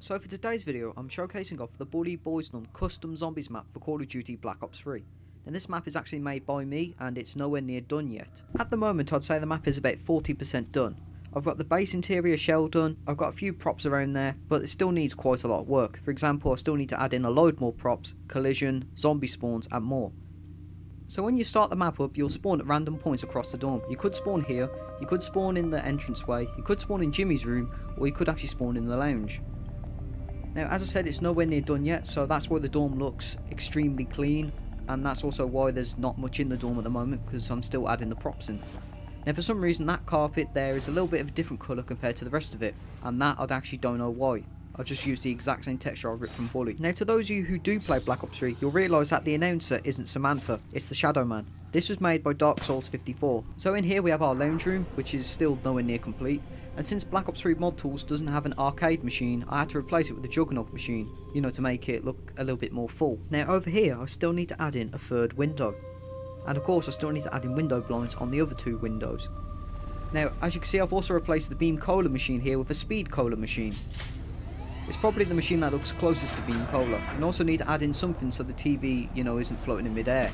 So for today's video, I'm showcasing off the Bully Boys Num custom zombies map for Call of Duty Black Ops 3. And this map is actually made by me and it's nowhere near done yet. At the moment I'd say the map is about 40% done. I've got the base interior shell done, I've got a few props around there, but it still needs quite a lot of work. For example, I still need to add in a load more props, collision, zombie spawns and more. So when you start the map up, you'll spawn at random points across the dorm. You could spawn here, you could spawn in the entranceway, you could spawn in Jimmy's room, or you could actually spawn in the lounge. Now, as I said, it's nowhere near done yet, so that's why the dorm looks extremely clean, and that's also why there's not much in the dorm at the moment, because I'm still adding the props in. Now, for some reason, that carpet there is a little bit of a different colour compared to the rest of it, and that I actually don't know why. I'll just use the exact same texture I ripped from Bully. Now, to those of you who do play Black Ops 3, you'll realise that the announcer isn't Samantha, it's the Shadow Man. This was made by Dark Souls 54. So in here we have our lounge room, which is still nowhere near complete. And since Black Ops 3 Mod Tools doesn't have an arcade machine, I had to replace it with the Juggernaut machine, you know, to make it look a little bit more full. Now over here, I still need to add in a third window. And of course, I still need to add in window blinds on the other two windows. Now, as you can see, I've also replaced the Beam Cola machine here with a Speed Cola machine. It's probably the machine that looks closest to Beam Cola. And also need to add in something so the TV, you know, isn't floating in midair.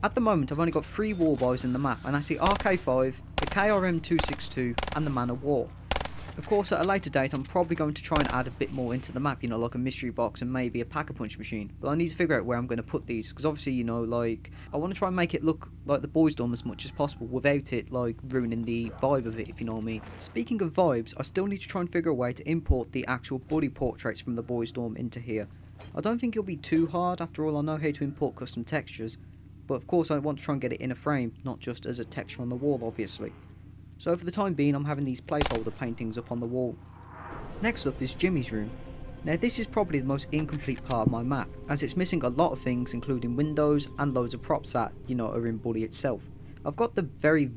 At the moment, I've only got 3 war boys in the map, and I see RK5, the KRM-262, and the Man of War. Of course, at a later date, I'm probably going to try and add a bit more into the map, you know, like a mystery box and maybe a pack-a-punch machine. But I need to figure out where I'm going to put these, because obviously, you know, like, I want to try and make it look like the boys' dorm as much as possible without it, like, ruining the vibe of it, if you know what I mean. Speaking of vibes, I still need to try and figure a way to import the actual Bully portraits from the boys' dorm into here. I don't think it'll be too hard, after all, I know how to import custom textures. But of course I want to try and get it in a frame, not just as a texture on the wall obviously. So for the time being I'm having these placeholder paintings up on the wall. Next up is Jimmy's room. Now this is probably the most incomplete part of my map, as it's missing a lot of things including windows and loads of props that, you know, are in Bully itself. I've got the very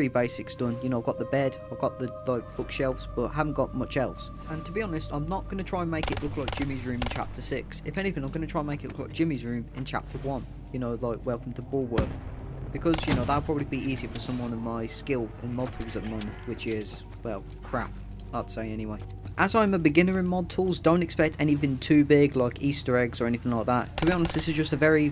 basics done, you know, I've got the bed, I've got the like bookshelves, but I haven't got much else. And to be honest, I'm not going to try and make it look like Jimmy's room in chapter 6. If anything, I'm going to try and make it look like Jimmy's room in chapter 1. You know, like Welcome to Bulworth. Because, you know, that'll probably be easier for someone of my skill in mod tools at the moment, which is, well, crap, I'd say anyway. As I'm a beginner in mod tools, don't expect anything too big like Easter eggs or anything like that. To be honest, this is just a very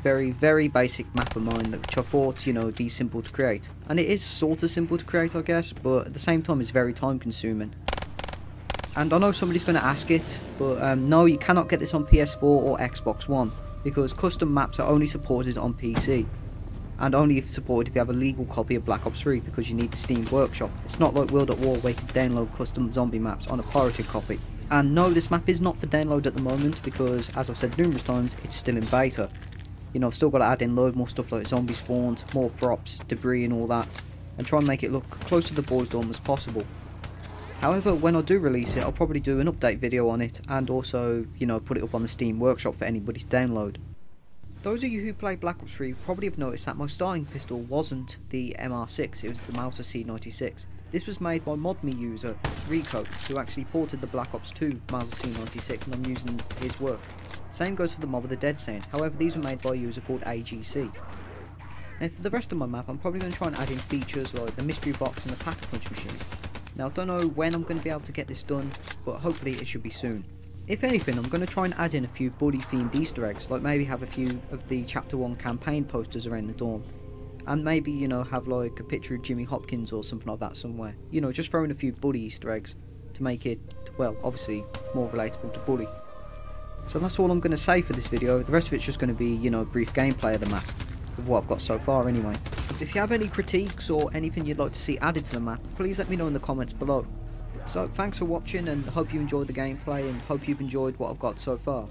basic map of mine which I thought, you know, would be simple to create. And it is sort of simple to create, I guess, but at the same time it's very time consuming. And I know somebody's going to ask it, but no, you cannot get this on PS4 or Xbox One, because custom maps are only supported on PC. And only if supported if you have a legal copy of Black Ops 3, because you need the Steam Workshop. It's not like World at War where you can download custom zombie maps on a pirated copy. And no, this map is not for download at the moment because, as I've said numerous times, it's still in beta. You know, I've still got to add in load more stuff like zombie spawns, more props, debris and all that, and try and make it look close to the boys' dorm as possible. However, when I do release it, I'll probably do an update video on it and also, you know, put it up on the Steam Workshop for anybody to download. Those of you who play Black Ops 3 probably have noticed that my starting pistol wasn't the MR6, it was the Mauser C96. This was made by ModMe user Rico, who actually ported the Black Ops 2 Mauser C96, and I'm using his work. Same goes for the Mob of the Dead Saints, however these were made by a user called AGC. Now for the rest of my map, I'm probably going to try and add in features like the mystery box and the pack-a-punch machine. Now I don't know when I'm going to be able to get this done, but hopefully it should be soon. If anything, I'm going to try and add in a few Bully themed Easter eggs, like maybe have a few of the chapter 1 campaign posters around the dorm. And maybe, you know, have like a picture of Jimmy Hopkins or something like that somewhere. You know, just throwing a few Bully Easter eggs to make it, well, obviously more relatable to Bully. So that's all I'm going to say for this video. The rest of it's just going to be, you know, a brief gameplay of the map, of what I've got so far anyway. If you have any critiques or anything you'd like to see added to the map, please let me know in the comments below. So thanks for watching and hope you enjoyed the gameplay and hope you've enjoyed what I've got so far.